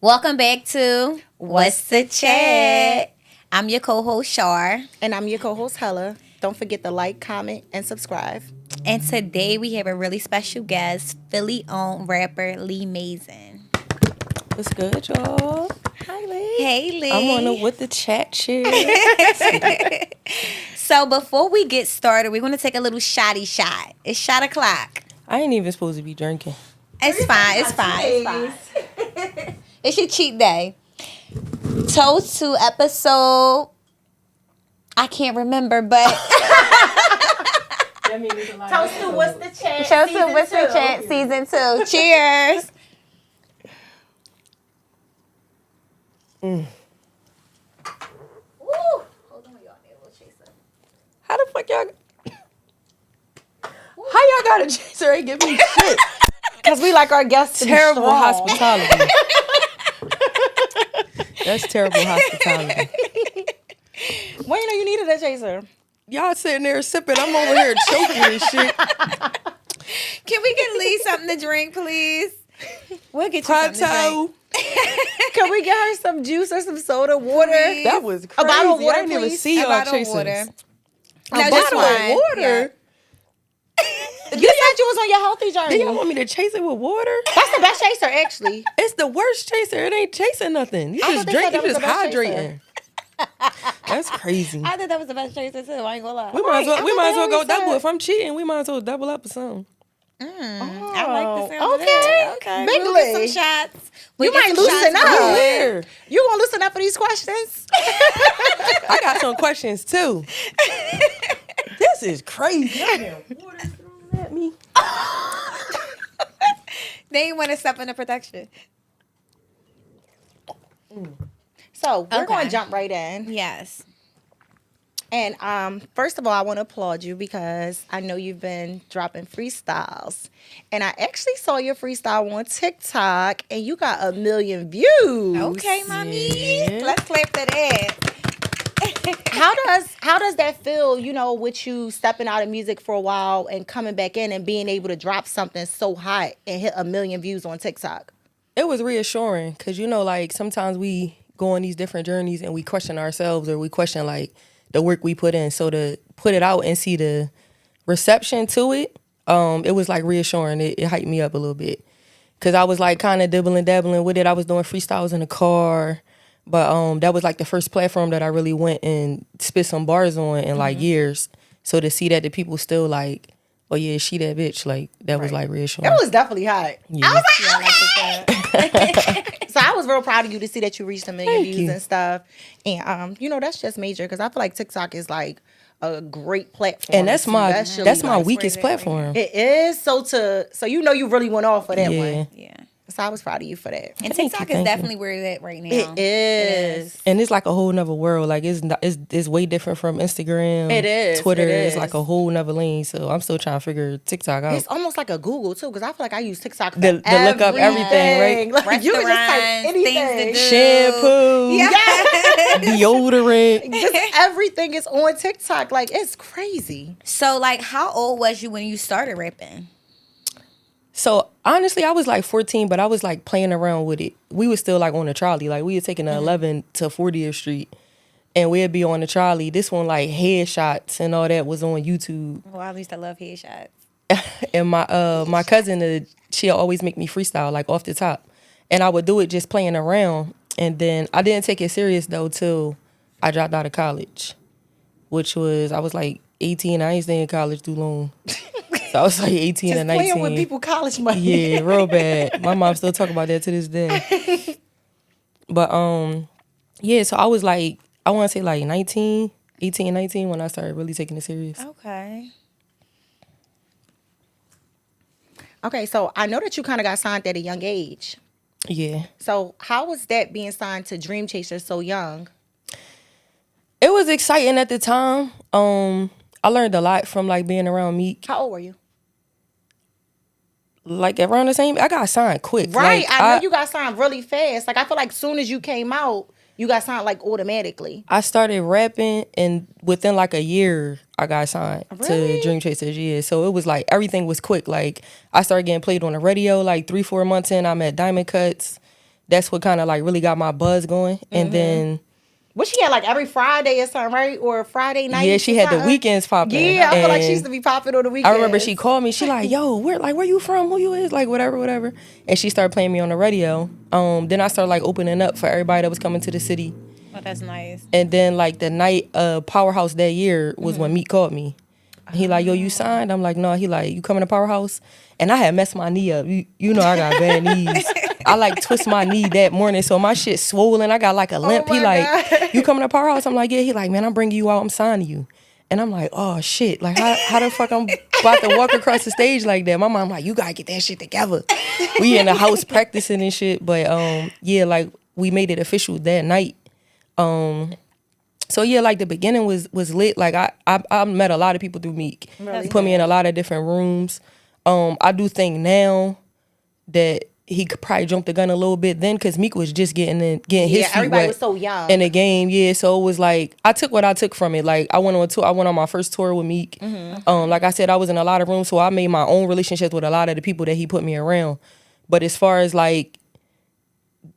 Welcome back to What's the Chat? I'm your co-host, Shar. And I'm your co-host, Hella. Don't forget to like, comment, and subscribe. And today we have a really special guest, Philly-owned rapper Lee Mazin. What's good, y'all? Hi, Lee. Hey, Lee. I'm on the With the Chat shit. So before we get started, we're going to take a little shotty shot. It's shot o'clock. I ain't even supposed to be drinking. It's fine. It's fine. It's your cheat day. Toast to episode, I can't remember, but Toast to What's the Chat? Toast to What's the Chat season 2. Cheers. Woo. Hold on, y'all. Need a little chaser. How the fuck y'all... How y'all got a chaser and give me shit? Because we like our guests to Terrible be strong. hospitality. That's terrible hospitality. Well, you know you needed a chaser. Y'all sitting there sipping. I'm over here choking and shit. Can we get Lee something to drink, please? We'll get you something to Pronto. drink. Can we get her some juice or some soda, water? Please. That was crazy. A bottle of water, I didn't even please. see A y'all bottle of chasers. water. A No, just bottle of wine. water? You said you was on your healthy Do journey. y'all want me to chase it with water? That's the best chaser, actually. It's the worst chaser. It ain't chasing nothing. You I just thought they drink. said You that was just the best hydrating. That's crazy. I thought that was the best chaser, too. I ain't gonna lie. We might as well. I We thought might as they well go already said- double. If I'm cheating, we might as well double up or something. I like the sound of Okay. that. Okay. Big We'll get Lee. some shots. You We'll get might some loosen shots up. going. Where? You gonna loosen up for these questions? I got some questions too. This is crazy. Water thrown at me. They ain't want to step in the protection. So we're Okay. going to jump right in. Yes. And first of all, I want to applaud you because I know you've been dropping freestyles. And I actually saw your freestyle on TikTok and you got 1 million views. Okay, mommy. Yeah. Let's clap to that. How does that feel, you know, with you stepping out of music for a while and coming back in and being able to drop something so hot and hit 1 million views on TikTok? It was reassuring because like sometimes we go on these different journeys and we question ourselves or we question like the work we put in. So to put it out and see the reception to it, it was like reassuring. It hyped me up a little bit because I was like kind of dabbling with it. I was doing freestyles in the car. But that was like the first platform that I really went and spit some bars on in like years. So to see that the people still like, oh yeah, she that bitch, like that was like reassuring. It was definitely hot. Yeah. I was like, okay. So I was real proud of you to see that you reached 1 million Thank views you. and stuff. And you know, that's just major because I feel like TikTok is like a great platform. And that's my especially, that's my like, weakest right there, right platform. It is. So you know you really went off for that Yeah. one. Yeah. So I was proud of you for that. And Thank TikTok you, is thank definitely where it's at right now. It is. And it's like a whole nother world. Like it's way different from Instagram. It is, Twitter it is is. like a whole nother lane. So I'm still trying to figure TikTok out. It's almost like a Google too, because I feel like I use TikTok for To look up everything, right? Like, you can just type Restaurants, anything. things to do. Shampoo, deodorant. Just everything is on TikTok. Like, it's crazy. So, like, how old was you when you started rapping? So honestly, I was like 14, but I was like playing around with it. We was still like on the trolley. Like we were taking the 11 to 40th Street and we'd be on the trolley. This one like headshots and all that was on YouTube. Well, I used to love headshots. And my cousin, she'll always make me freestyle like off the top. And I would do it just playing around. And then I didn't take it serious though till I dropped out of college, which was, I was like 18. I ain't staying in college too long. So I was like 18 Just and 19. playing with people college money. Yeah, real bad. My mom still talk about that to this day. But yeah, so I was like, I want to say like 18, 19 when I started really taking it serious. Okay. Okay, so I know that you kind of got signed at a young age. Yeah. So how was that being signed to Dream Chaser so young? It was exciting at the time. I learned a lot from like being around Meek. How old were you? Like around the same, I got signed quick. Right, Like, I know you got signed really fast. Like I feel like soon as you came out, you got signed like automatically. I started rapping and within like a year I got signed Really? to Dream Chasers. Yeah, so it was like everything was quick. Like I started getting played on the radio like 3-4 months in. I'm at Diamond Cuts. that's what kind of like really got my buzz going. And then What she had like every Friday or something, right? Or Friday night? yeah, she had the weekends popping. Yeah, I feel like she And used to be popping on the weekends. I remember she called me. She like, yo, where you from? Who you is? Like whatever. And she started playing me on the radio. Then I started like opening up for everybody that was coming to the city. Oh, that's nice. And then like the night Powerhouse that year was when Meek called me. He like, yo, you signed? I'm like, no. He like, you coming to Powerhouse? And I had messed my knee up. You know I got bad knees. I like twist my knee that morning, so my shit swollen. I got like a limp. He like, you coming to Powerhouse? I'm like, yeah. He like, man, I'm bringing you out. I'm signing you. And I'm like, oh shit. Like how the fuck I'm about to walk across the stage like that? My mom like, you gotta get that shit together. We in the house practicing and shit. But yeah, like we made it official that night. So yeah, like the beginning was lit. Like I met a lot of people through Meek. Really? He put me in a lot of different rooms. I do think now that he could probably jump the gun a little bit then, because Meek was just getting his feet everybody wet was so young in the game. Yeah, so it was like I took what I took from it. Like I went on tour. I went on my first tour with Meek. Like I said, I was in a lot of rooms, so I made my own relationships with a lot of the people that he put me around. But as far as like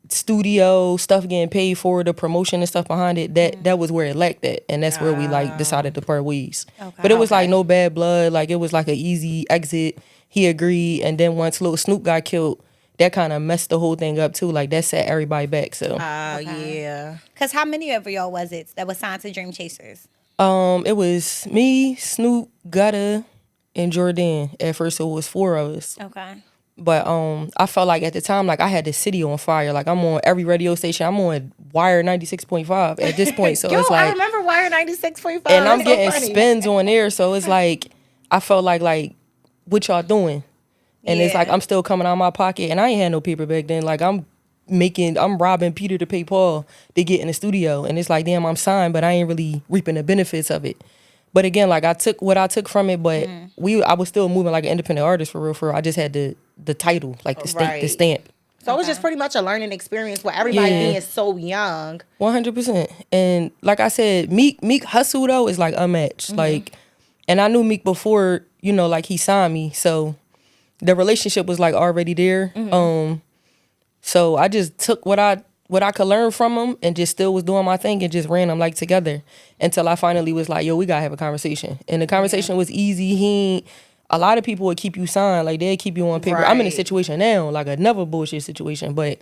studio stuff getting paid for, the promotion and stuff behind it, that was where it lacked at, and that's where we like decided to part ways. But it was like no bad blood. Like it was like an easy exit. He agreed, and then once Lil Snoop got killed, that kind of messed the whole thing up too. Like that set everybody back. So yeah. Because how many of y'all was it that was signed to Dream Chasers? It was me, Snoop, Gutta, and Jordan. At first, it was 4 of us. Okay. But I felt like at the time, like I had the city on fire. Like I'm on every radio station. I'm on Wire 96.5 at this point. So it's like I remember Wire 96.5. and I'm getting spins on there. So it's like I felt like what y'all doing? And it's like I'm still coming out of my pocket, and I ain't had no paper back then. Like I'm robbing Peter to pay Paul to get in the studio, and it's like damn, I'm signed, but I ain't really reaping the benefits of it. But again, like I took what I took from it, but I was still moving like an independent artist for real. I just had the title, like the stamp. So it was just pretty much a learning experience with everybody being so young. 100%. And like I said, Meek hustle though is like unmatched. Like, and I knew Meek before, like he signed me, so the relationship was like already there. So I just took what I could learn from him and just still was doing my thing and just ran them like together until I finally was like, yo, we gotta have a conversation. And the conversation was easy. A lot of people would keep you signed, like they'd keep you on paper. I'm in a situation now, like another bullshit situation, but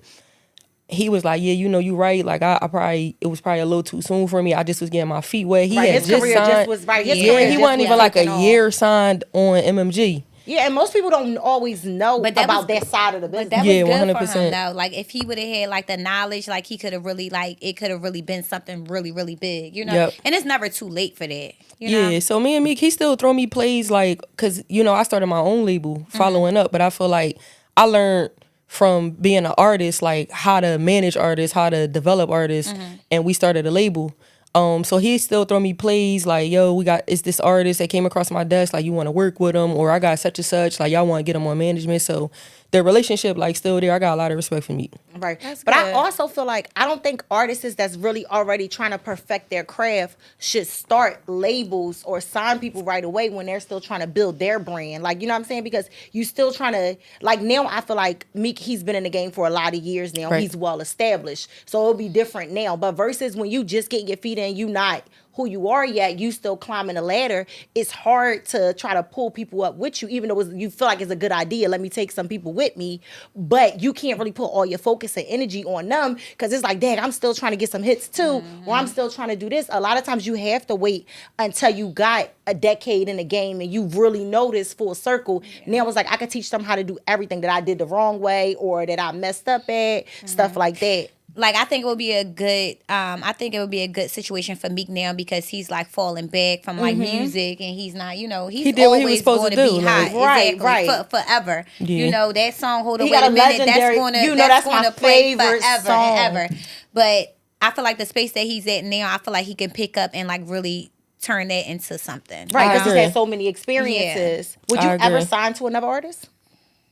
he was like, yeah, you right. Like it was probably a little too soon for me. I just was getting my feet wet. He had his just career signed. just was right. He wasn't even like a year signed on MMG. Yeah, and most people don't always know about that side of the business. But that was good 100%. for him though. Like if he would have had like the knowledge, like he could have really it could have really been something really, really big, Yep. And it's never too late for that. You know? So me and Meek, he still throw me plays like, cause I started my own label following up, but I feel like I learned from being an artist, like how to manage artists, how to develop artists, and we started a label. So he still throw me plays like, yo, it's this artist that came across my desk, like you want to work with him, or I got such and such, like y'all want to get him on management. So the relationship like still there. I got a lot of respect for Meek. Right. But I also feel like I don't think artists that's really already trying to perfect their craft should start labels or sign people right away when they're still trying to build their brand. Like, you know what I'm saying? Because you still trying to, like now I feel like Meek, he's been in the game for a lot of years now. Right. He's well established. So it'll be different now. But versus when you just get your feet in, you not who you are yet, you still climbing the ladder, it's hard to try to pull people up with you, even though you feel like it's a good idea. Let me take some people with me, but you can't really put all your focus and energy on them because it's like, dang, I'm still trying to get some hits too, or I'm still trying to do this. A lot of times you have to wait until you got a decade in the game and you really notice full circle. Now it's like, I could teach them how to do everything that I did the wrong way or that I messed up at, stuff like that. Like I think it would be a good situation for Meek now because he's like falling back from like music and he's not, he's he did what he was supposed to do. Be hot. Right, exactly. right. Forever. Yeah. that song Hold On He Wait got a a Minute, legendary, that's my gonna play favorite forever song. and ever. But I feel like the space that he's at now, I feel like he can pick up and like really turn that into something. Right, because he's had so many experiences. Yeah. Would you ever sign to another artist?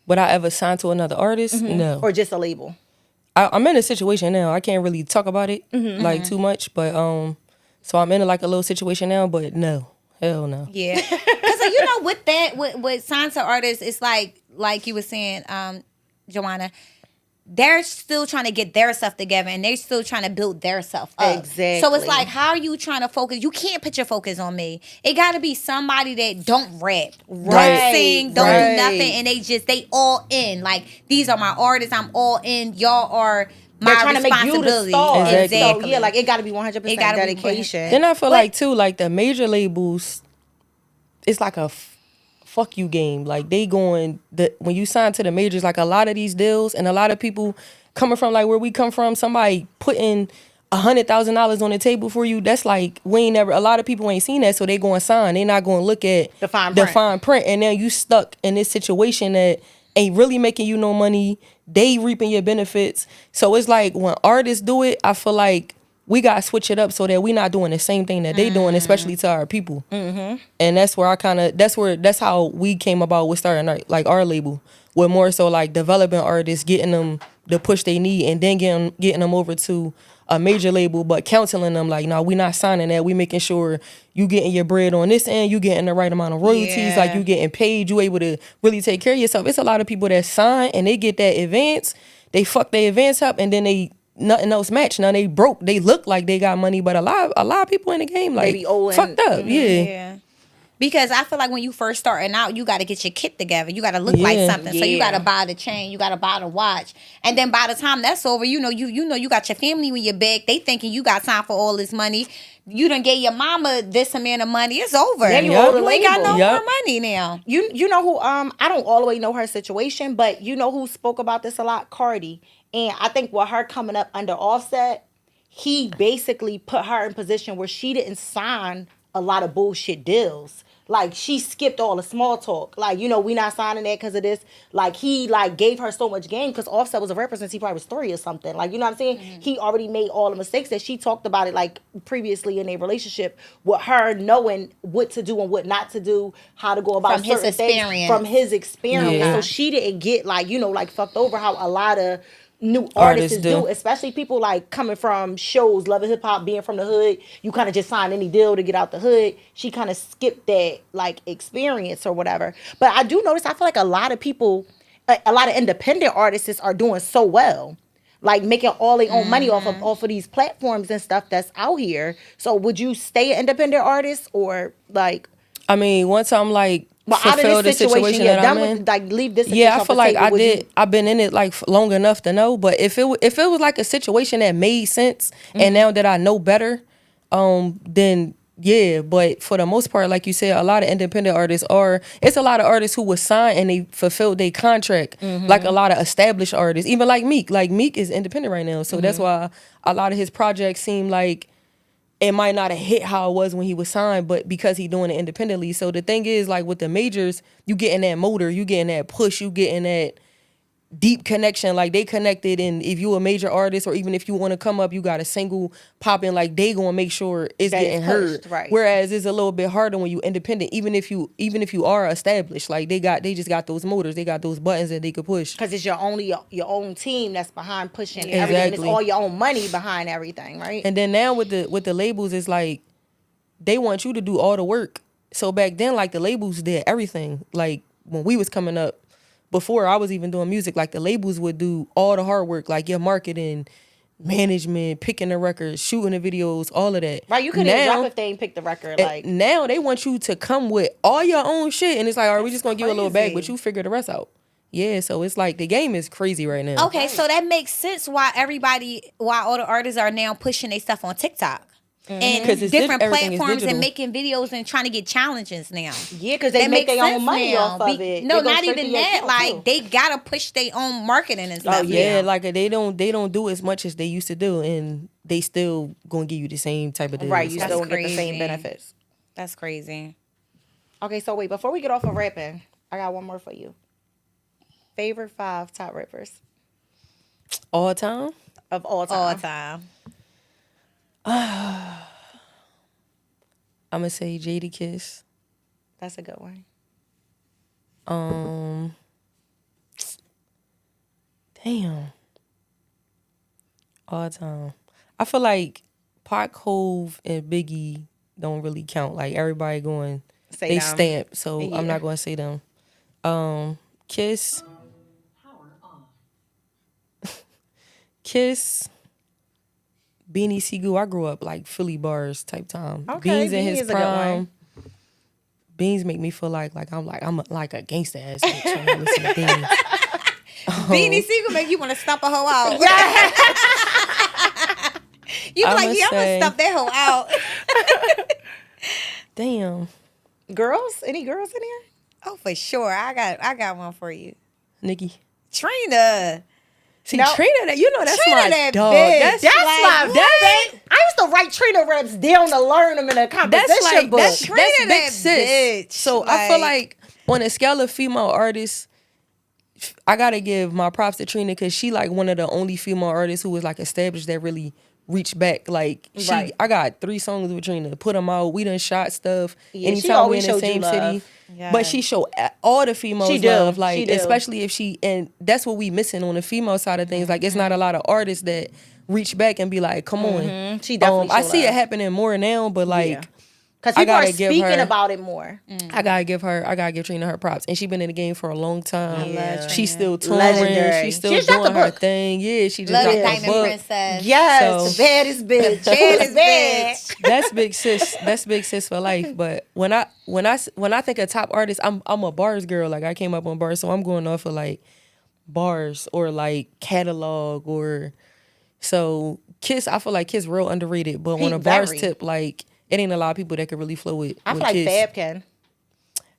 Would I ever sign to another artist? No. Or just a label? I'm in a situation now. I can't really talk about it like too much, but so I'm in like a little situation now. But no, hell no. Yeah, because with that, with sign to artists, it's like you were saying, Joanna, they're still trying to get their stuff together and they're still trying to build their self up. Exactly. So it's like, how are you trying to focus? You can't put your focus on me. It got to be somebody that don't rap, don't sing, don't do nothing, and they all in. Like, these are my artists. I'm all in. Y'all are my trying to make you the star. Exactly. So yeah, like it got to be 100% dedication. Then I feel like too, like the major labels, it's like a fuck you game. Like they going when you sign to the majors, like a lot of these deals and a lot of people coming from like where we come from, somebody putting $100,000 on the table for you. That's like a lot of people ain't seen that, so they going to sign. They not going to look at the fine print, and then you stuck in this situation that ain't really making you no money. They reaping your benefits. So it's like when artists do it, I feel like we got to switch it up so that we not doing the same thing that they doing, especially to our people. And that's where that's how we came about with starting our label. We're more so like developing artists, getting them the push they need, and then getting them over to a major label, but counseling them like, no, we not signing that. We making sure you getting your bread on this end, you getting the right amount of royalties, like you getting paid, you able to really take care of yourself. It's a lot of people that sign and they get that advance, they fuck their advance up, and then they nothing else match. Now they broke. They look like they got money, but a lot of people in the game like fucked up. Yeah. Because I feel like when you first starting out, you got to get your kit together. You got to look like something. So you got to buy the chain. You got to buy the watch. And then by the time that's over, you got your family in your bag. They thinking you got time for all this money. You done gave your mama this amount of money. It's over. Then you ain't got no more money now. You know who? I don't all the way know her situation, but you know who spoke about this a lot? Cardi. And I think with her coming up under Offset, he basically put her in position where she didn't sign a lot of bullshit deals. Like, she skipped all the small talk. Like, we not signing that because of this. Like, he, gave her so much game because Offset was a rapper since he probably was 3 or something. Like, you know what I'm saying? He already made all the mistakes that she talked about it, previously in a relationship with her knowing what to do and what not to do, how to go about certain things. From his experience. Yeah. So she didn't get, fucked over how a lot of new artists do, especially people coming from shows, Love and Hip Hop, being from the hood. You kind of just sign any deal to get out the hood. She kind of skipped that experience or whatever. But I do notice, I feel like a lot of people, a lot of independent artists are doing so well, making all their own money off of these platforms and stuff that's out here. So would you stay an independent artist or I mean, once I'm out of this situation, that I'm in, leave this situation. I feel like I did. I've been in it long enough to know. But if it was like a situation that made sense, and now that I know better, then yeah. But for the most part, like you said, a lot of independent artists it's a lot of artists who was signed and they fulfilled their contract. Like a lot of established artists, even like Meek. Like Meek is independent right now, so that's why a lot of his projects seem like it might not have hit how it was when he was signed, but because he doing it independently. So the thing is, with the majors, you getting that motor, you getting that push, you getting that deep connection. They connected, and if you a major artist or even if you want to come up, you got a single popping. They gonna make sure it's getting heard. Right. Whereas it's a little bit harder when you independent, even if you are established. They just got those motors, they got those buttons that they could push. Because it's your own team that's behind pushing everything. It's all your own money behind everything, right? And then now with the labels, it's they want you to do all the work. So back then, the labels did everything. When we was coming up, before I was even doing music, the labels would do all the hard work, your marketing, management, picking the records, shooting the videos, all of that. Right, you couldn't even drop if they ain't pick the record. Now they want you to come with all your own shit, and it's all right, we just gonna give you a little bag, but you figure the rest out. Yeah, so it's the game is crazy right now. Okay, so that makes sense why all the artists are now pushing their stuff on TikTok. And different platforms and making videos and trying to get challenges now. Yeah, because they make their own money off of it. No, not even that. They gotta push their own marketing and stuff. Oh yeah, they don't do as much as they used to do, and they still gonna give you the same type of deals. Right, you still get the same benefits. That's crazy. Okay, so wait, before we get off of rapping, I got one more for you. Favorite 5 top rappers all time? Of all time. All time. I'm gonna say Jadakiss. That's a good one. Damn. All time. I feel like Pac, Hove, and Biggie don't really count. Everybody going, they stamp, so I'm not gonna say them. Kiss. Kiss, Beanie Sigoo. I grew up like Philly bars type time. Okay, Beans in Beanie his is a good one. prime. Beans make me feel like I'm a gangster ass bitch when I listen to Beans. Beanie Siegel make you want to stomp a hoe out. You be like, yeah, I'm gonna stomp that hoe out. Damn. Girls? Any girls in here? Oh, for sure. I got one for you. Nikki. Trina. See, Trina, that's Trina, my that dog. bitch. That's my bitch. I used to write Trina raps down to learn them in a composition book. That's Trina, big that sis. bitch. So I feel like on a scale of female artists, I gotta give my props to Trina because she like one of the only female artists who was like established that really reached back. Like I got 3 songs with Trina. Put them out. We done shot stuff. Yeah, anytime we in the same city. Yes. But she showed all the females love. Like she do. especially if and that's what we missing on the female side of things. Like it's not a lot of artists that reach back and be like, come on. She definitely I see it happening more now, but like because people are speaking about it more. I gotta give Trina her props, and she been in the game for a long time. She's still touring. Legendary. She's still doing her thing. Yeah, she just dropped Diamond the book. Princess. Yes, the baddest bitch. Baddest bitch. That's big sis. That's big sis for life. But when I think of top artists, I'm a bars girl. Like I came up on bars, so I'm going off of like bars or like catalog or so. Kiss, I feel like Kiss real underrated, but on a bars tip, like. It ain't a lot of people that can really flow with. I feel like Kiss. Fab can.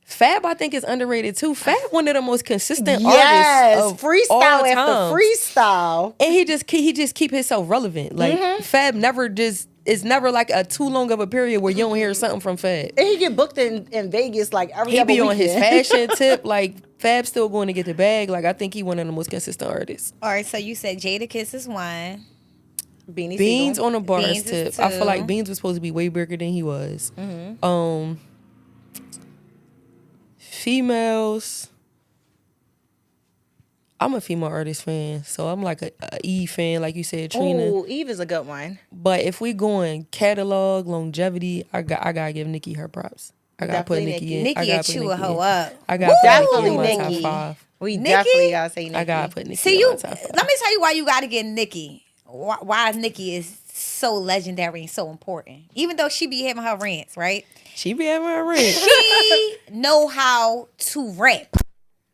Fab, I think, is underrated too. Fab, one of the most consistent artists of freestyle all after time. freestyle, and he just keep himself relevant. Like Fab it's never like a too long of a period where you don't hear something from Fab. And he get booked in Vegas like every He be other on his weekend. fashion tip. Like Fab still going to get the bag. Like I think he one of the most consistent artists. All right, so you said Jada Kiss is one. Beans on a bars Beans tip. I feel like Beans was supposed to be way bigger than he was. Females. I'm a female artist fan, so I'm like a Eve fan, like you said, Trina. Oh, Eve is a good one. But if we going catalog, longevity, I gotta give Nikki her props. I gotta put Nikki in. Nikki will chew a hoe up. I gotta put Definitely Nikki in my Nikki. top 5. We definitely gotta say Nikki. I gotta put Nikki See, in my top 5. let me tell you why you gotta get Nikki. Why Nikki is so legendary and so important. Even though she be having her rants, right? She be having her rants. She know how to rap.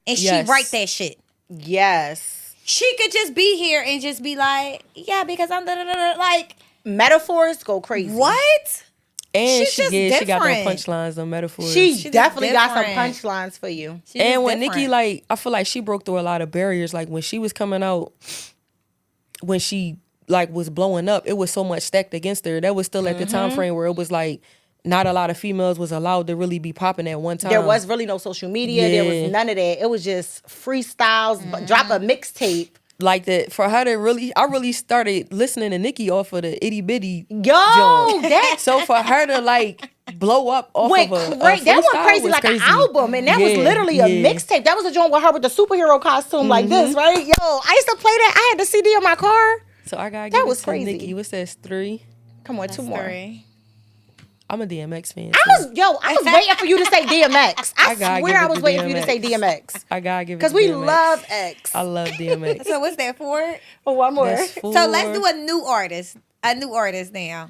And she write that shit. Yes. She could just be here and just be like, yeah, because I'm like metaphors go crazy. What? And she's she got them punchlines, them metaphors. She definitely got some punchlines for you. And when Nikki, like, I feel like she broke through a lot of barriers. Like when she was coming out, when she like was blowing up, it was so much stacked against her. That was still at the time frame where it was like not a lot of females was allowed to really be popping at one time. There was really no social media. There was none of that. It was just freestyles. Drop a mixtape. Like that for her to really, I really started listening to Nikki off of the itty bitty. So for her to like blow up off of a that went crazy like an album, and that was literally a mixtape. That was a joint with her with the superhero costume like this, right? Yo, I used to play that. I had the CD in my car. So I gotta give it to Nikki. What's that? 3? Come on, 2 more. 3. I'm a DMX fan. I was waiting for you to say DMX. I swear I was waiting for you to say DMX. I gotta give it because we love X. I love DMX. So what's that for? Oh, one more. So let's do a new artist now.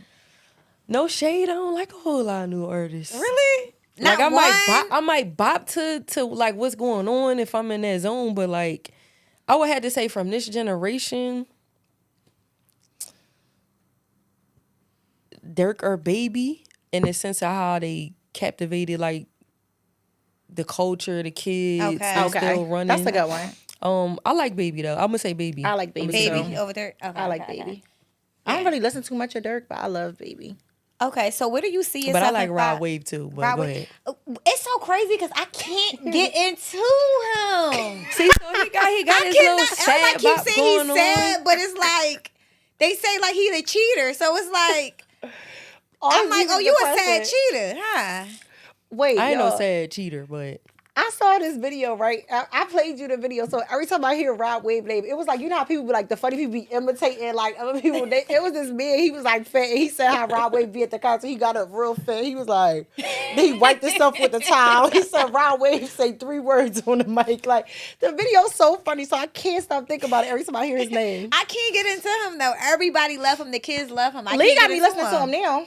No shade. I don't like a whole lot of new artists. Really? Like I might bop to like what's going on if I'm in that zone, but like I would have to say from this generation, Dirk or Baby, in the sense of how they captivated like the culture, the kids. Okay. Still running. That's a good one. I like Baby though. I'm gonna say Baby. I like Baby. Baby over there. Okay, I like Baby. I don't really listen too much of Dirk, but I love Baby. Okay, so where do you see yourself? But I like Rod Wave too. But go ahead. It's so crazy because I can't get into him. See, so he got his little sad I keep saying going he's sad, but it's like they say like he's a cheater, so it's like I'm like, oh, you a sad cheater, huh? Wait, I ain't no sad cheater, but I saw this video, right? I played you the video. So every time I hear Rod Wave name, it was like, you know how people be like, the funny people be imitating like other people. It was this man, he was like fat. And he said how Rod Wave be at the concert. He got up real fat. He was like, then he wiped himself with the towel. He said Rod Wave say 3 words on the mic. Like, the video's so funny. So I can't stop thinking about it every time I hear his name. I can't get into him though. Everybody love him. The kids love him. Lee got me listening to him now.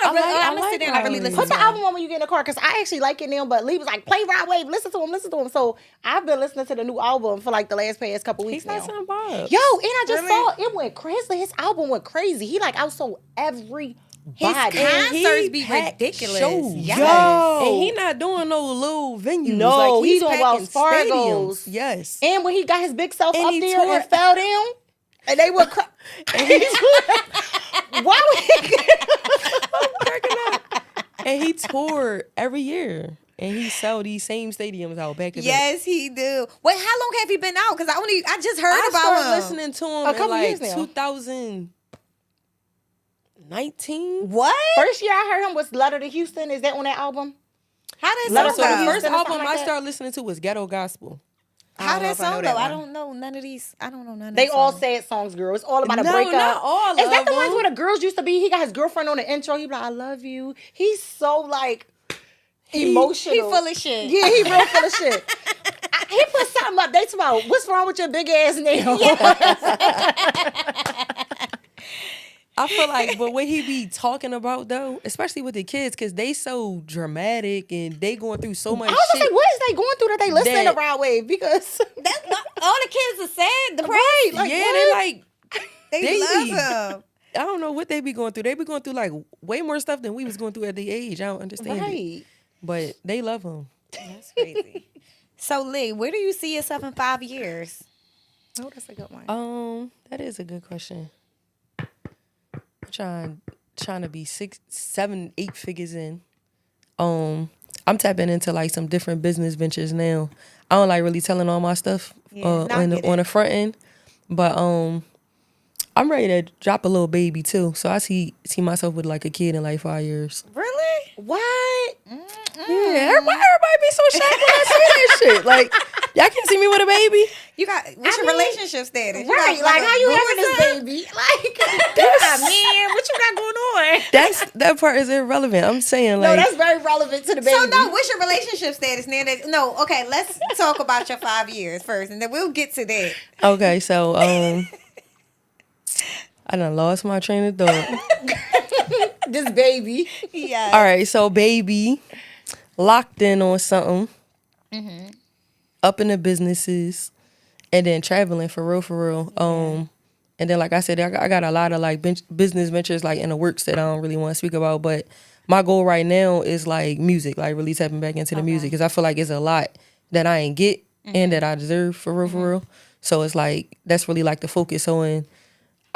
I'm gonna sit down and really listen Put to the album on when you get in the car, because I actually like it now, but Lee was like, play Rod Wave, listen to him. So I've been listening to the new album for like the past couple weeks now. He's not bad. Yo, and I just saw it went crazy. His album went crazy. He like outsold everybody. His concerts be ridiculous. Yes. Yo. And he not doing no little venues. No, like, he's doing packing Wells Fargo's. stadiums. Yes. And when he got his big self And up he there tore- and fell down, and they were why would he cracking up. And he toured every year. And he sell these same stadiums out back to back. Yes, he do. Wait, how long have he been out? Because I just heard I about started him. listening to him A in couple like years now. 2019. What? First year I heard him was Letter to Houston. Is that on that album? How did Let that us So go the to sound? first Houston or album something I like that? started listening to was Ghetto Gospel. How I don't know that if I know sound that though? I one. don't know none of these. I don't know none of They these all songs. sad songs, girl. It's all about a No, breakup. not all Is that of the ones them. where the girls used to be? He got his girlfriend on the intro. He be like, I love you. He's so like emotional. He full of shit. Yeah, he real full of shit. He put something up. They talk about, what's wrong with your big ass nail? I feel like, but what he be talking about though, especially with the kids, because they so dramatic and they going through so much I was shit. gonna say, what is they going through that they listening That- to Rod Wave? Because That's not, all the kids are sad, depressed. right, like yeah, what? they like, They They love be- him. I don't know what they be going through. They be going through like way more stuff than we was going through at the age. I don't understand it. Right. But they love him. That's crazy. So Lee, where do you see yourself in 5 years? Oh, that's a good one. That is a good question. I'm trying to be 6, 7, 8 figures in. I'm tapping into like some different business ventures now. I don't like really telling all my stuff on the front end, but I'm ready to drop a little baby too. So I see myself with like a kid in like 5 years. Really? What? Yeah, everybody be so shocked when I say that shit. Like, y'all can see me with a baby. You got what's your relationship status? You Right, got, like a how you boo having or this something? baby? Like, man, what you got going on? That part is irrelevant. I'm saying like, No, that's very relevant to the baby. So no, what's your relationship status now? No, okay, let's talk about your 5 years first, and then we'll get to that. okay, so I done lost my train of thought. This baby. Yeah. All right, so baby, locked in on something, up in the businesses, and then traveling for real. And then like I said, I got a lot of like business ventures like in the works that I don't really want to speak about. But my goal right now is like music, like really tapping back into the music, because I feel like it's a lot that I ain't get and that I deserve for real. So it's like that's really like the focus on.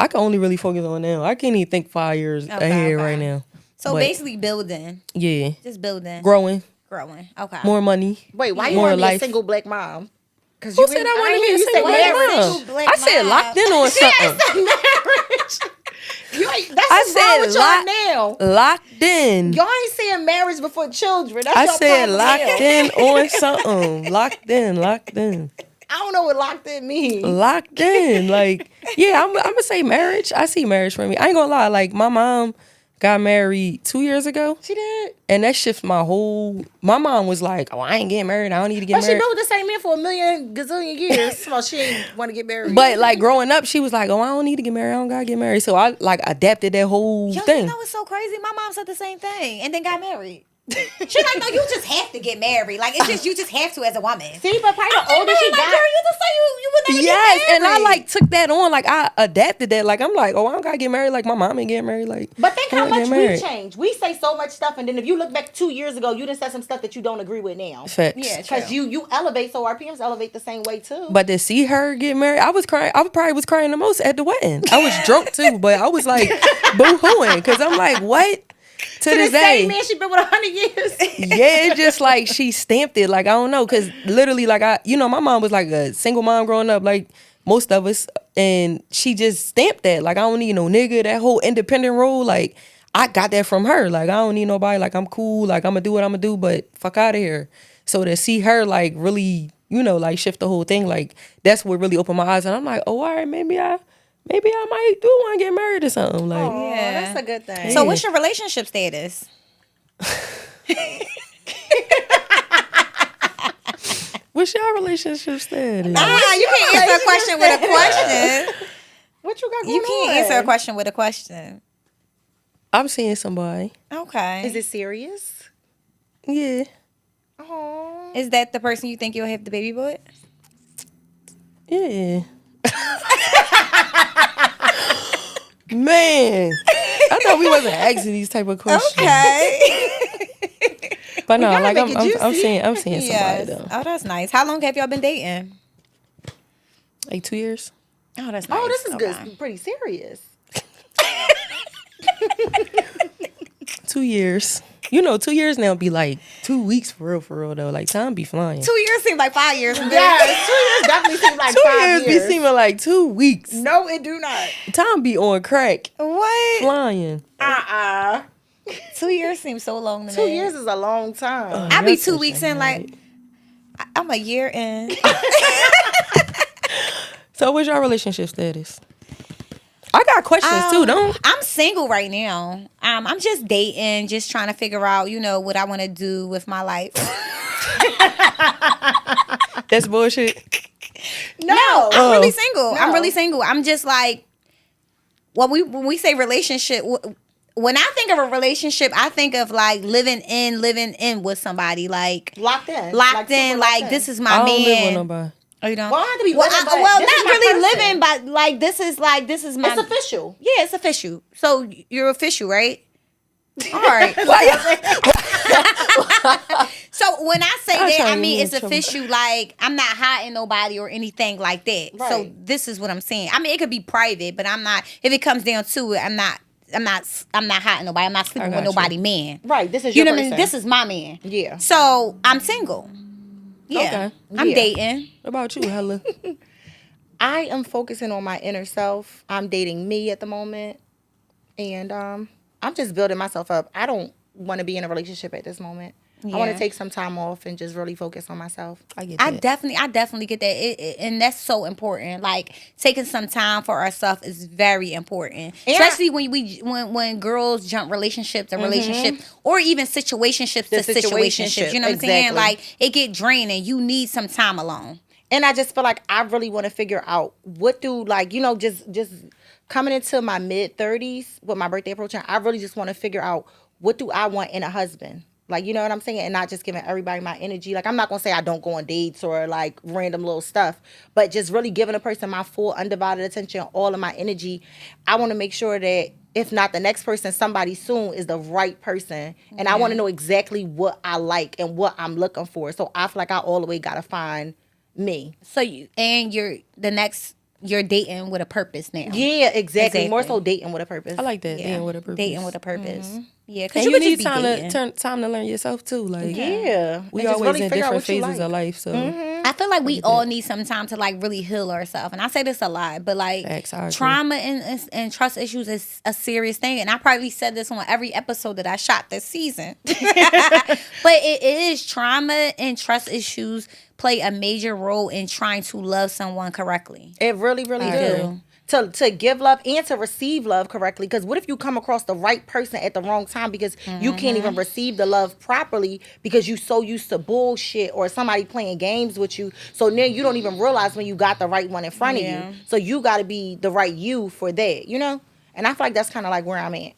I can only really focus on now. I can't even think 5 years ahead right now. So But, basically building. yeah, Just building. growing, Okay. more money. Wait, why you More want to be a life. single black mom? Because Who said I want to be a single black mom? I said locked in on something. marriage. That's I what's wrong with said y'all now. locked in. Y'all ain't saying marriage before children. That's I your said problem locked now. in on something. Locked in. I don't know what locked in means. Locked in. Like, yeah, I'm gonna say marriage. I see marriage for me. I ain't gonna lie. Like, my mom got married 2 years ago. She did. And that shifted my whole. My mom was like, "Oh, I ain't getting married. I don't need to get But she married." been with the same man for a million gazillion years. So she ain't want to get married. But like growing up, she was like, "Oh, I don't need to get married. I don't gotta get married." So I like adapted that whole Yo, thing. you know what's so crazy? My mom said the same thing and then got married. She's like, no, you just have to get married. Like, it's just, you just have to as a woman. See, but probably the older she like, got. girl, you just say you would never Yes, get and I married. like took that on. Like I adapted that. Like I'm like, oh, I don't gotta get married. Like my mom ain't getting married. Like, But think I how don't much get we married. changed. We say so much stuff, and then if you look back 2 years ago, you done said some stuff that you don't agree with now. Facts. Yeah, Because true. you elevate, so our parents elevate the same way too. But to see her get married, I was crying. I probably was crying the most at the wedding. I was drunk too, but I was like boo-hooing because I'm like, what? To the this day, same man she been with 100 years. yeah, it's just like she stamped it. Like I don't know, because literally, like my mom was like a single mom growing up, like most of us, and she just stamped that. Like I don't need no nigga. That whole independent role, like I got that from her. Like I don't need nobody. Like I'm cool. Like I'm gonna do what I'm gonna do, but fuck out of here. So to see her like really, you know, like shift the whole thing, like that's what really opened my eyes. And I'm like, oh, all right, maybe I might do want to get married or something. Like, yeah, that's a good thing. So what's your relationship status? What's your relationship status? You can't answer a question with a question. What you got going on? You can't answer a question with a question. I'm seeing somebody. Okay. Is it serious? Yeah. Oh. Is that the person you think you'll have the baby with? Yeah. Man, I thought we wasn't asking these type of questions. Okay. But no, like I'm juicy. seeing somebody Yes. though. Oh, that's nice. How long have y'all been dating? Like 2 years. Oh, that's nice. Oh, this is Okay. good. Pretty serious. 2 years. You know, 2 years now be like 2 weeks for real though. Like time be flying. 2 years seems like 5 years. Yes, 2 years definitely seems like 2 5 years years. be seeming like 2 weeks. No, it do not. Time be on crack, What? flying. 2 years seems so long to me. 2 years is a long time. I be That's 2 so weeks in, like, I'm a year in. So what's your relationship status? I got questions too, don't? I'm single right now. I'm just dating, just trying to figure out, you know, what I want to do with my life. That's bullshit. No. I'm really single. No. I'm really single. I'm just like, when we say relationship, when I think of a relationship, I think of like living in with somebody, like Locked in. locked super in. Like this is my I don't man. live with nobody. Oh, you don't? Well, I have to be well, living, but well, this is not my really person. living, but like this is my. It's official. Yeah, it's official. So you're official, right? All right. So when I say I'm that, trying I to mean get it's in trouble. official. Like I'm not hiding nobody or anything like that. So Right. this is what I'm saying. I mean, it could be private, but I'm not. If it comes down to it, I'm not hiding nobody. I'm not sleeping with got you. nobody, man. Right. This is You your know what I mean? person. This is my man. Yeah. So I'm single. Yeah. Okay. I'm Yeah. dating. What about you, Hella? I am focusing on my inner self. I'm dating me at the moment. And I'm just building myself up. I don't want to be in a relationship at this moment. I want Yeah. to take some time off and just really focus on myself. I get I that. definitely get that, and that's so important. Like taking some time for ourselves is very important, Yeah. especially when girls jump relationship to relationship, or even situationships to situationships. You know what I'm saying? Exactly. Like it get draining. You need some time alone. And I just feel like I really want to figure out what do, like, you know, just coming into my mid-30s with my birthday approaching, I really just want to figure out what do I want in a husband. Like, you know what I'm saying? And not just giving everybody my energy. Like, I'm not going to say I don't go on dates or, like, random little stuff. But just really giving a person my full, undivided attention, all of my energy. I want to make sure that, if not the next person, somebody soon is the right person. And I want to know exactly what I like and what I'm looking for. So I feel like I all the way got to find me. So you're dating with a purpose now. Yeah, exactly. More Exactly. so dating with a purpose. I like that. Dating with a purpose. Dating with a purpose. Yeah, because And you you could need just be dating. time to learn yourself too. Like Yeah. we And just always really in figure out different what you phases like. of life. So I feel like we all need some time to like really heal ourselves, and I say this a lot, but like Facts, I agree. trauma and trust issues is a serious thing, and I probably said this on every episode that I shot this season. But it is trauma and trust issues play a major role in trying to love someone correctly. It really, really I do. do. To give love and to receive love correctly. Because what if you come across the right person at the wrong time because you can't even receive the love properly because you so used to bullshit or somebody playing games with you. So now you don't even realize when you got the right one in front of Yeah. you. So you got to be the right you for that, you know? And I feel like that's kind of like where I'm at.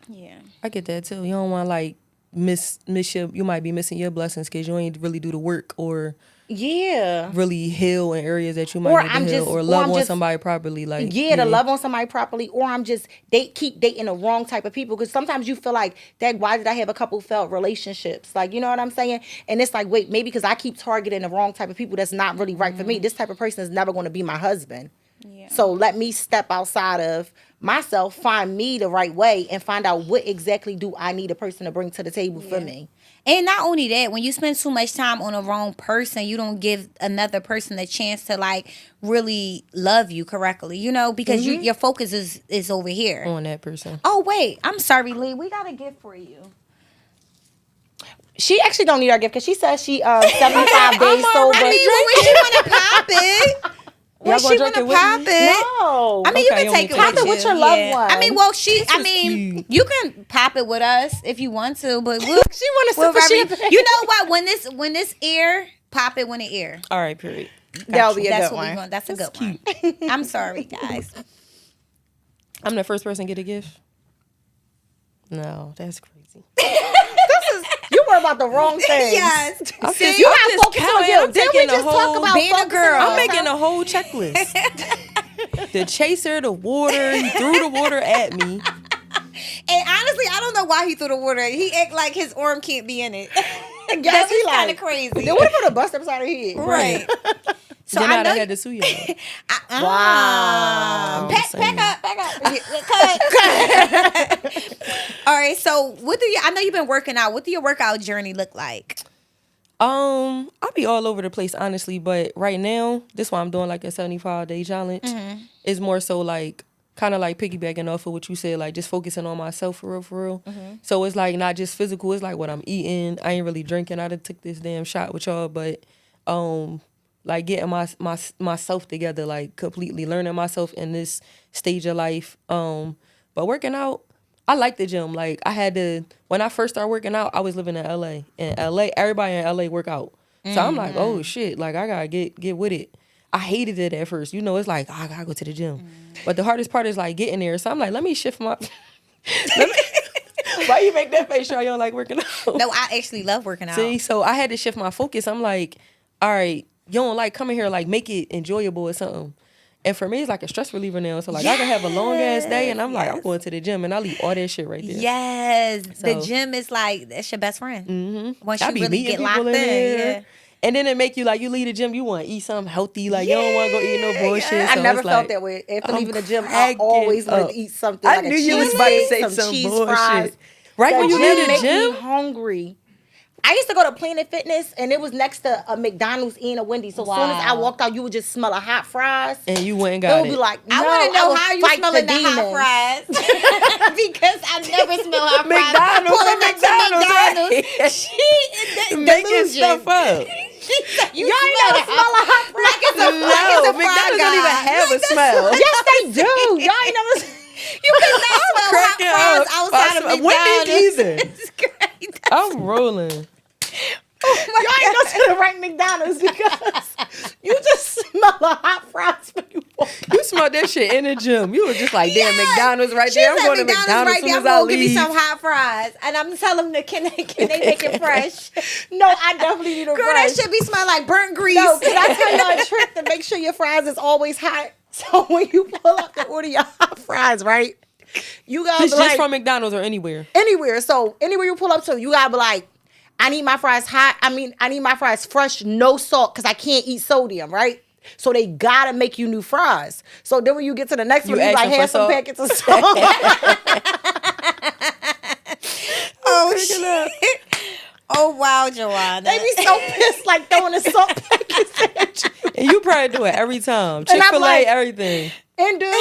Yeah. I get that too. You don't want to like miss you might be missing your blessings because you ain't really do the work or Yeah. really heal in areas that you might Or need to I'm heal just- or or love I'm on just- somebody properly. Like Yeah, to love on somebody properly, or I'm just keep dating the wrong type of people. Because sometimes you feel like, that why did I have a couple failed relationships? Like, you know what I'm saying? And it's like, wait, maybe because I keep targeting the wrong type of people that's not really right for me. This type of person is never going to be my husband. Yeah. So let me step outside of myself, find me the right way, and find out what exactly do I need a person to bring to the table for me. And not only that, when you spend too much time on the wrong person, you don't give another person a chance to like really love you correctly, you know, because your focus is over here. on that person. Oh wait, I'm sorry, Lee. We got a gift for you. She actually don't need our gift because she says she 75 days sober. I mean, when she want to pop it. When she want to pop it. No. I mean, you can take it pop it with your loved one. I mean, well, you can pop it with us if you want to, but we'll, she want to sip you know what? When this air, pop it when it air. All right, period. That'll be a good one. That's a good one. I'm sorry, guys. I'm the first person to get a gift. No, that's crazy. You were about the wrong thing. Yes. See, you have focus on you. Didn't we just talk about being a girl? I'm making a whole checklist. The chaser, the water, he threw the water at me. And honestly, I don't know why he threw the water. He act like his arm can't be in it. That's kind of crazy. Then what if the bust upside her head? Right. So then I had to sue y'all. Wow. Back up. All right. So I know you've been working out. What do your workout journey look like? I'll be all over the place, honestly. But right now, this is why I'm doing like a 75-day challenge. It's more so like kind of like piggybacking off of what you said, like just focusing on myself for real. So it's like not just physical. It's like what I'm eating. I ain't really drinking. I done took this damn shot with y'all, but like getting myself together, like completely learning myself in this stage of life. But working out, I like the gym. Like when I first started working out, I was living in LA. In LA, everybody in LA work out. So I'm like, oh shit, like I gotta get with it. I hated it at first. You know, it's like, I gotta go to the gym. But the hardest part is like getting there. So I'm like, let me shift my why you make that face, y'all? You don't like working out? No, I actually love working out. See, so I had to shift my focus. I'm like, all right, you don't like coming here, like make it enjoyable or something. And for me, it's like a stress reliever now. So like I can have a long ass day and I'm like, I'm going to the gym and I'll eat all that shit right there. Yes. So, the gym is like, that's your best friend. Once you really get locked in. Yeah. And then it make you like, you leave the gym, you want to eat something healthy. Like you don't want to go eat no bullshit. Yeah. So I never felt like, that way. After leaving the gym, I always wanted to eat something. I like knew you was about to say some cheese bullshit. Fries. Right when you leave the gym? gym? Hungry. I used to go to Planet Fitness, and it was next to a McDonald's and a Wendy's. So as soon as I walked out, you would just smell a hot fries. And you went and got it. It would be like, no, I want to know how you smelling the demons. hot fries. Because I never smell hot fries. McDonald's. She is making stuff up. You ain't never smell a hot fry. Like it's a McDonald's don't even have a smell. Yes, they do. Y'all ain't never. You cannot smell hot fries outside of McDonald's. It's great. I'm rolling. Y'all ain't go to the right McDonald's because you just smell a hot fries when you walk out. You smelled that shit in the gym. You were just like, damn, McDonald's right there. I'm going to McDonald's right there. I'm going to give me some hot fries. And I'm telling them, can they make it fresh? No, I definitely need a Girl, fresh. that should be smelling like burnt grease. No, can I tell y'all a trick to make sure your fries is always hot? So when you pull up to order your hot fries, right? You gotta This be just like, from McDonald's or anywhere? Anywhere. So anywhere you pull up to, you gotta be like, I need my fries hot. I need my fries fresh, no salt, because I can't eat sodium, right? So they gotta make you new fries. So then when you get to the next one, you like, have some packets of salt. Oh, shit. Oh, wow, Joanna. They be so pissed, like throwing the salt packets at you. And you probably do it every time. Chick-fil-A, like, everything. And dude,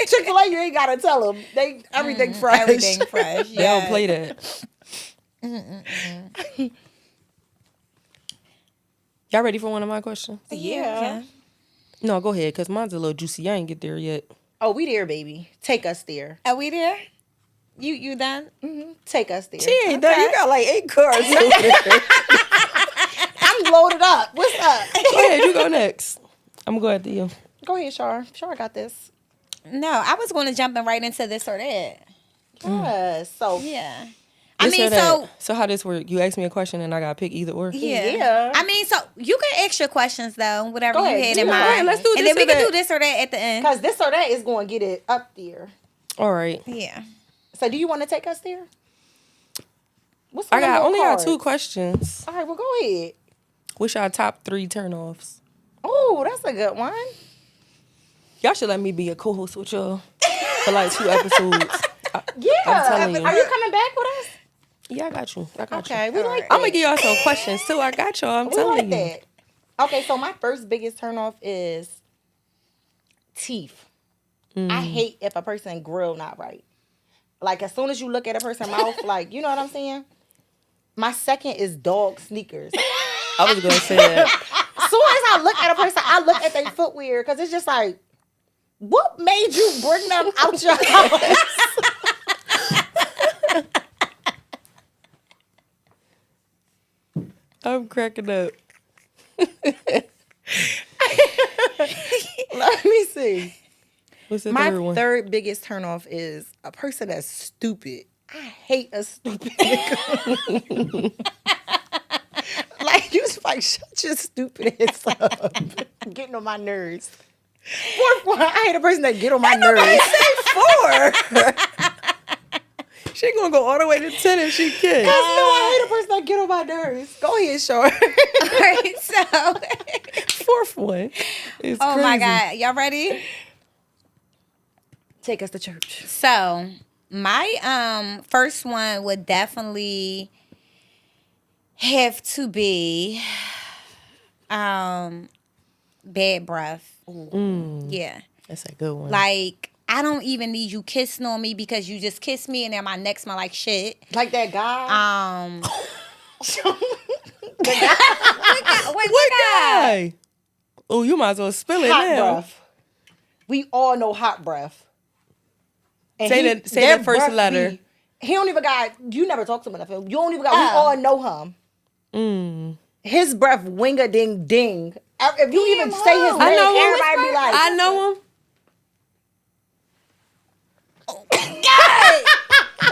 Chick-fil-A, you ain't gotta tell them. Everything fresh. Everything fresh. They don't play that. Y'all ready for one of my questions? Yeah. No, go ahead, because mine's a little juicy. I ain't get there yet. Oh, we there, baby. Take us there. Are we there? You done? Mm-hmm. Take us there. She ain't done. You got like 8 cars. I'm loaded up. What's up? Go ahead, you go next. I'm going to go after you. Go ahead, Shar. Shar got this. No, I was going to jump in right into this or that. Yes. So yeah. So how this work? You ask me a question and I gotta pick either or. Yeah. I mean, so you can ask your questions though, whatever Go you ahead. had in mind. Right, let's do this. And then we can do this or that at the end. Because this or that is going to get it up there. All right. Yeah. So do you want to take us there? What's I only got 2 questions. All right, well, go ahead. What's your top 3 turnoffs? Oh, that's a good one. Y'all should let me be a co-host with y'all for like 2 episodes. Yeah. I'm telling you. Are you coming back with us? Yeah, I got you. Okay, we like that. I'm gonna give y'all some questions too. I got y'all. I'm telling you. That. Okay, so my first biggest turnoff is teeth. I hate if a person grill not right. Like as soon as you look at a person's mouth, like you know what I'm saying. My second is dog sneakers. I was gonna say that. As soon as I look at a person, I look at their footwear because it's just like, what made you bring them out your house? I'm cracking up. Let me see. What's the My third one? third biggest turnoff is a person that's stupid. I hate a stupid nigga. Like, you just like, shut your stupid ass up. Getting on my nerves. Fourth one, I hate a person that get on my nerves. Say 4. She gonna go all the way to 10 if she can. No, I hate a person that get on my nerves. Go ahead, Shar. All right, so. Fourth one is Oh crazy. my God. Y'all ready? Take us to church. So, my first one would definitely have to be bad breath. Yeah. That's a good one. Like, I don't even need you kissing on me because you just kissed me and then my neck smell like shit. Like that guy. What guy? Oh, you might as well spill it Hot now. breath. We all know hot breath. And Say their that first breath letter. He don't even got, you never talk to him enough. You don't even got, we all know him. His breath wing-a-ding-ding. If you even say his name, I know him. everybody be like, I know him. God!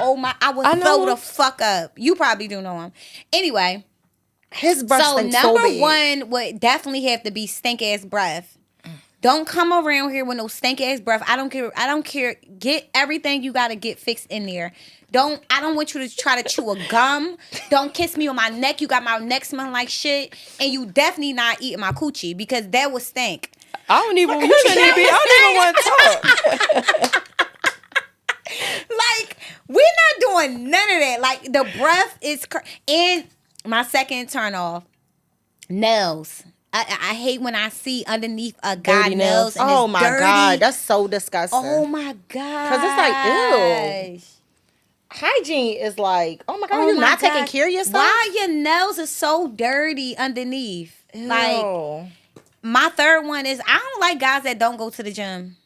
Oh my, I would I know throw him. the fuck up. You probably do know him. Anyway, his breath so stinks number so bad. one would definitely have to be stink ass breath. Don't come around here with no stink ass breath. I don't care. Get everything you gotta get fixed in there. I don't want you to try to chew a gum. Don't kiss me on my neck. You got my neck smelling like shit. And you definitely not eating my coochie because that would stink. I don't even want to talk. Like, we're not doing none of that. Like, the breath is... And my second turn off, nails. I hate when I see underneath a guy Dirty nails. nails. And Oh it's my dirty. God, that's so disgusting. Oh my God. Because it's like, ew. Hygiene is like, oh my God, you're not taking care of yourself? Why your nails are so dirty underneath? Ew. Like, my third one is I don't like guys that don't go to the gym.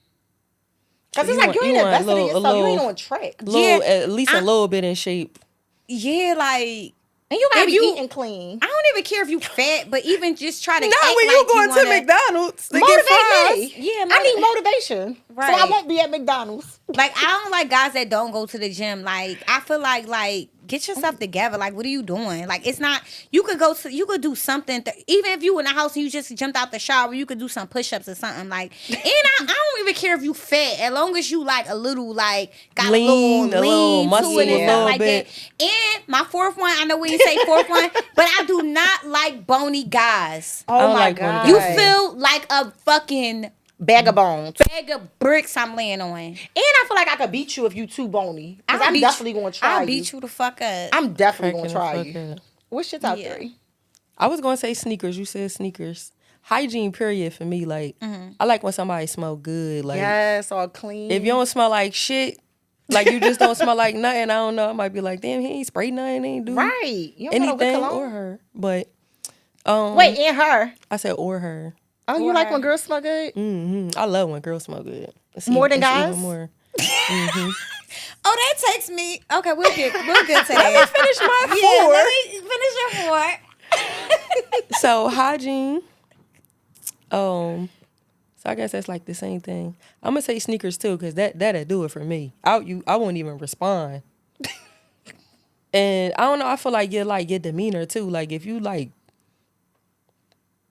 Because it's You like, you want- ain't you want invested in a yourself. You ain't little- on track. At least a little bit in shape. Yeah, like... And you gotta If be you- eating clean. I don't even care if you fat, but even just try to Not act when like you going to wanna, McDonald's to get Motivate fries. me. Yeah, I need motivation. So I Right. won't be at McDonald's. Like, I don't like guys that don't go to the gym. Like, I feel like get yourself together. Like, what are you doing? Like, it's not, you could do something. Even if you in the house and you just jumped out the shower, you could do some push-ups or something. Like, and I don't even care if you fat, as long as you like a little, like, got Lean, a little muscle, to it and a stuff little like bit. that. And my fourth one, I know when you say fourth one, but I do not like bony guys. Oh don't my like God. You feel like a fucking bag of bones. bag of bricks I'm laying on. And I feel like I could beat you if you too bony. Because I'm definitely going to try I'll beat you the fuck up. I'm definitely going to Cracking try the you. fuck up. What's your top Yeah. 3? I was going to say sneakers. You said sneakers. Hygiene, period, for me. Like, I like when somebody smell good. Like, Yes, all clean. if you don't smell like shit, like you just don't smell like nothing, I don't know. I might be like, damn, he ain't sprayed nothing, he ain't do Right. You don't know anything what or her. But Wait, and her. I said or her. Oh, you Or like her. when girls smell good? I love when girls smell good. More than it's guys? Even more. Oh, that takes me. Okay, we'll get to that. Finish my Yeah, let me finish your 4. So hygiene. So I guess that's like the same thing. I'm gonna say sneakers too, cause that'll do it for me. I won't even respond. And I don't know. I feel like your demeanor too. Like if you like,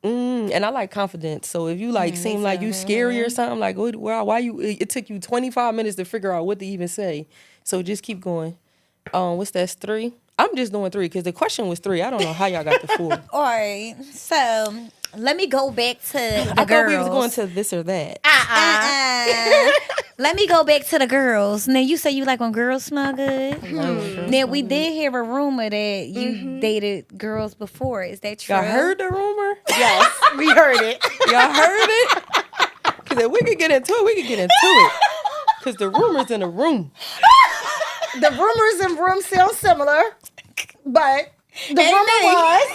and I like confidence. So if you like seem like you scary or something, like why you? It took you 25 minutes to figure out what to even say. So just keep going. What's that? 3. I'm just doing 3 because the question was 3. I don't know how y'all got the 4. All right, so let me go back to the I girls. thought we was going to this or that. Let me go back to the girls. Now, you say you like when girls smell good. Now, we did hear a rumor that you dated girls before. Is that true? Y'all heard the rumor? Yes, we heard it. Y'all heard it? Because if we could get into it, we could get into it. Because the rumor's in the room. The rumors in room sound similar, but The rumor was.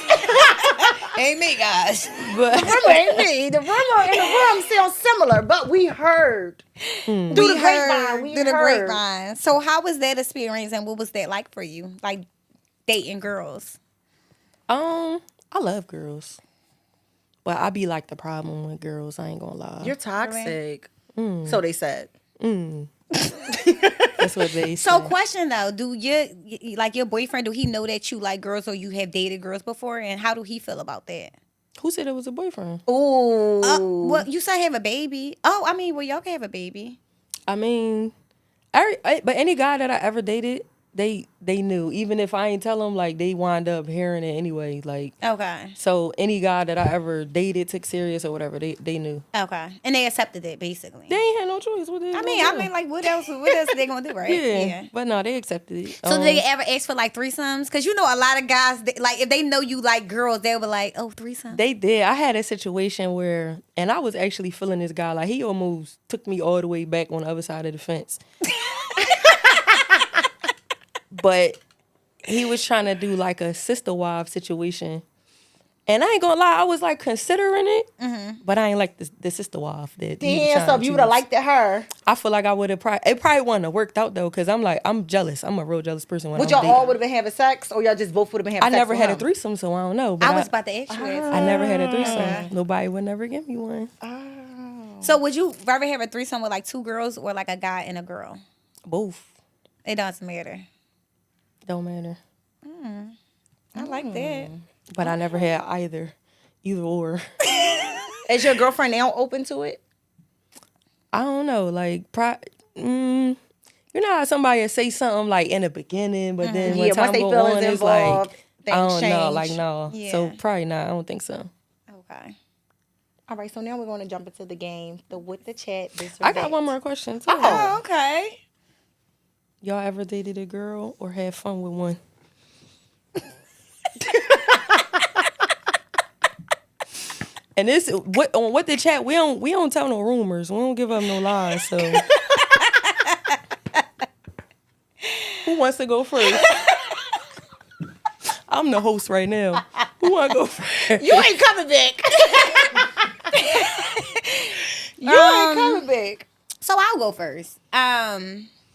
Ain't me, guys. But The rumor ain't me. The rumor and the room sound similar, but we heard. Through the grapevine. Through the grapevine. So how was that experience and what was that like for you? Like dating girls? I love girls. Well, I be like the problem with girls. I ain't gonna lie. You're toxic. So they said. That's what they say. So question though, do your boyfriend, do he know that you like girls or you have dated girls before? And how do he feel about that? Who said it was a boyfriend? Ooh. Well, you said have a baby. Oh, I mean, well, y'all can have a baby. I mean, but any guy that I ever dated, they knew. Even if I ain't tell them, like, they wind up hearing it anyway. Like, Okay. so any guy that I ever dated, took serious or whatever, they knew. Okay. And they accepted it, basically. They ain't had no choice. What I mean, like, what else are they going to do, right? Yeah. But no, they accepted it. So did they ever ask for, like, threesomes? Because, you know, a lot of guys, like, if they know you like girls, they'll be like, oh, threesomes? They did. I had a situation where, and I was actually feeling this guy. Like, he almost took me all the way back on the other side of the fence. But he was trying to do like a sister wife situation. And I ain't gonna lie, I was like considering it, but I ain't like the sister wife. Damn, so if you would have liked it, her. I feel like I would have it probably wouldn't have worked out though, because I'm jealous. I'm a real jealous person when Would I'm y'all dating. all would have been having sex, or y'all just both would have been having I sex? never had a around? threesome, so I don't know. But I was about to ask you that. I never had a threesome. Nobody would never give me one. So would you rather have a threesome with, like, two girls or, like, a guy and a girl? Both. It doesn't matter. Don't matter. I like that. But I never had either or. Is your girlfriend now open to it? I don't know, like, you know how somebody say something like in the beginning, but then when time once they go feelings on, it's involved, like, things I don't know, change. like, no. Yeah. So probably not. I don't think so. Okay. All right, so now we're going to jump into the game, the with the chat. This or I got that. one more question too. Oh, okay. Y'all ever dated a girl or had fun with one? And this what the chat, we don't tell no rumors. We don't give up no lies. So who wants to go first? I'm the host right now. Who want to go first? You ain't coming back. You ain't coming back. So I'll go first.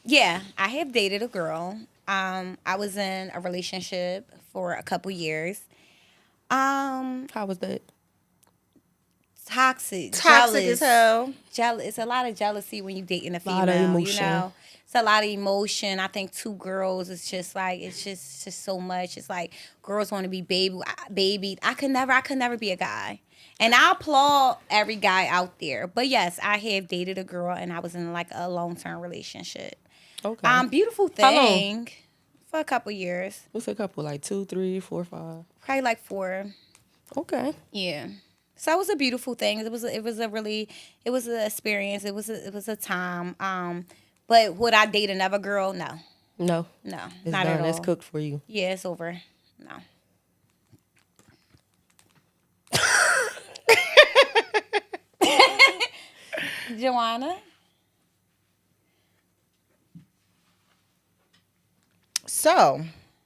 Yeah, I have dated a girl. I was in a relationship for a couple years. How was that? Toxic Toxic as hell. Jealous. It's a lot of jealousy when you dating a female. Lot of emotion. You know, it's a lot of emotion. I think two girls, it's just so much. It's like girls want to be babied. I could never be a guy. And I applaud every guy out there. But yes, I have dated a girl and I was in like a long-term relationship. Okay. Beautiful How long? thing. For a couple years. What's a couple? Like 2, 3, 4, 5? Probably like 4. Okay. Yeah. So it was a beautiful thing. It was an experience. It was a time. But would I date another girl? No. No. No. It's not done. at all. It's cooked for you. Yeah, it's over. No. Joanna? So,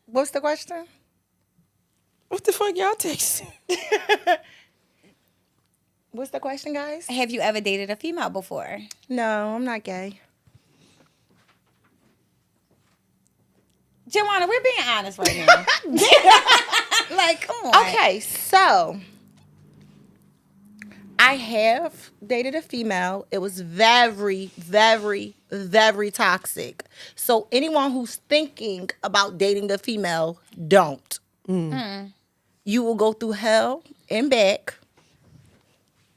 what's the question? What the fuck y'all texting? What's the question, guys? Have you ever dated a female before? No, I'm not gay. Joanna, we're being honest right now. Like, come on. Okay, so I have dated a female. It was very, very, very toxic. So anyone who's thinking about dating a female, don't. You will go through hell and back.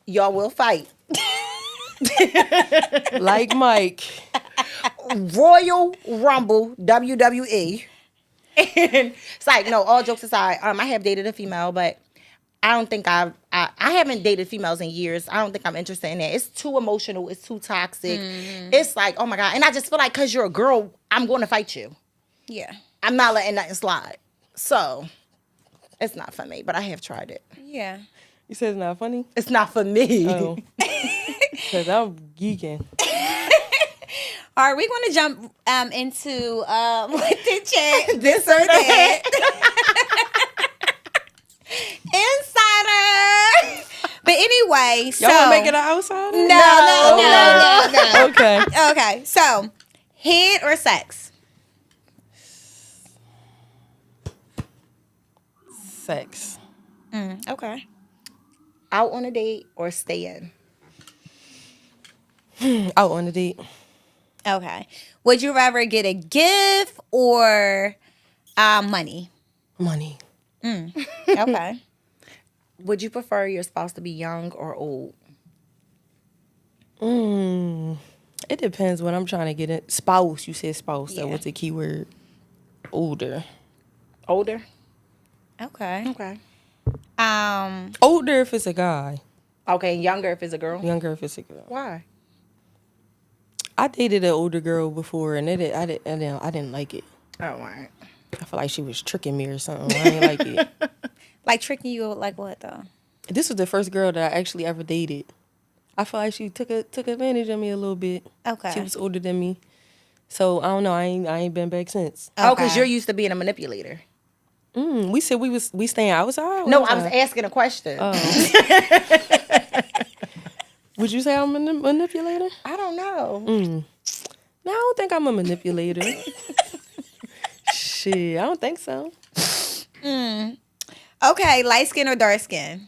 Y'all will fight. Like Mike. Royal Rumble, WWE. And it's like, no, all jokes aside, I have dated a female, but I don't think I haven't dated females in years. I don't think I'm interested in that. It's too emotional. It's too toxic. It's like, oh my God. And I just feel like because you're a girl, I'm going to fight you. Yeah. I'm not letting nothing slide. So it's not for me, but I have tried it. Yeah. You said it's not funny? It's not for me. Oh. Because I'm geeking. All right, we're going to jump into with the chat. This or that. Insider. But anyway, so Y'all want to make it an outsider? No. Okay. Okay, so head or sex? Sex. Okay. Out on a date or stay in? Out on a date. Okay. Would you rather get a gift or money? Money. Okay. Would you prefer your spouse to be young or old? It depends what I'm trying to get it. Spouse. You said spouse. Yeah. That was the key word. Older. Older? Okay. Okay. Older if it's a guy. Okay, younger if it's a girl? Younger if it's a girl. Why? I dated an older girl before, and I didn't like it. Oh, all right. I feel like she was tricking me or something. I didn't like it. Like tricking you like what though? This was the first girl that I actually ever dated. I feel like she took advantage of me a little bit. Okay. She was older than me. So I don't know. I ain't been back since. Oh, because Okay. you're used to being a manipulator. We said we staying outside. No, I was asking a question. Would you say I'm a manipulator? I don't know. No, I don't think I'm a manipulator. Shit, I don't think so. Okay, light skin or dark skin?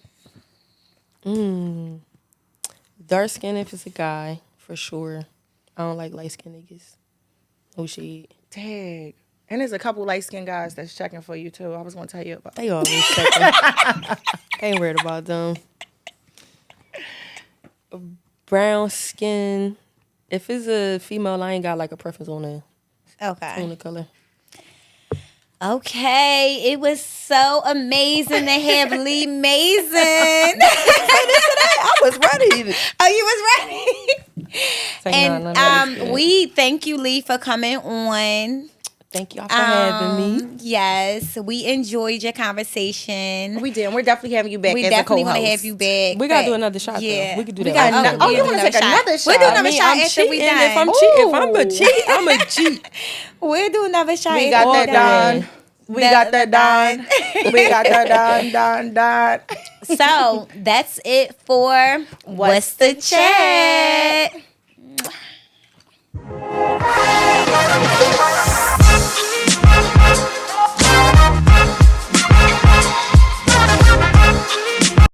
Dark skin if it's a guy, for sure. I don't like light skin niggas. Oh shit. Dang. And there's a couple light-skinned guys that's checking for you, too. I was going to tell you about. They always checking. I ain't worried about them. Brown skin. If it's a female, I ain't got like a preference on the color. Okay, it was so amazing to have Lee Mazin. I was ready. Oh, you was ready. And we thank you, Lee, for coming on. Thank y'all for having me. Yes, we enjoyed your conversation. We did. And we're definitely having you back We as a definitely co-host. want to have you back. We gotta do another shot. Yeah. Though. We could do We that. gotta- after. Oh, you want to take another shot? We'll do another shot I'm after we cheating. done. If I'm a cheat, I'm a cheat. We'll do another shot. We after got that we done. We got that done. We got that done. So that's it for What's the Chat?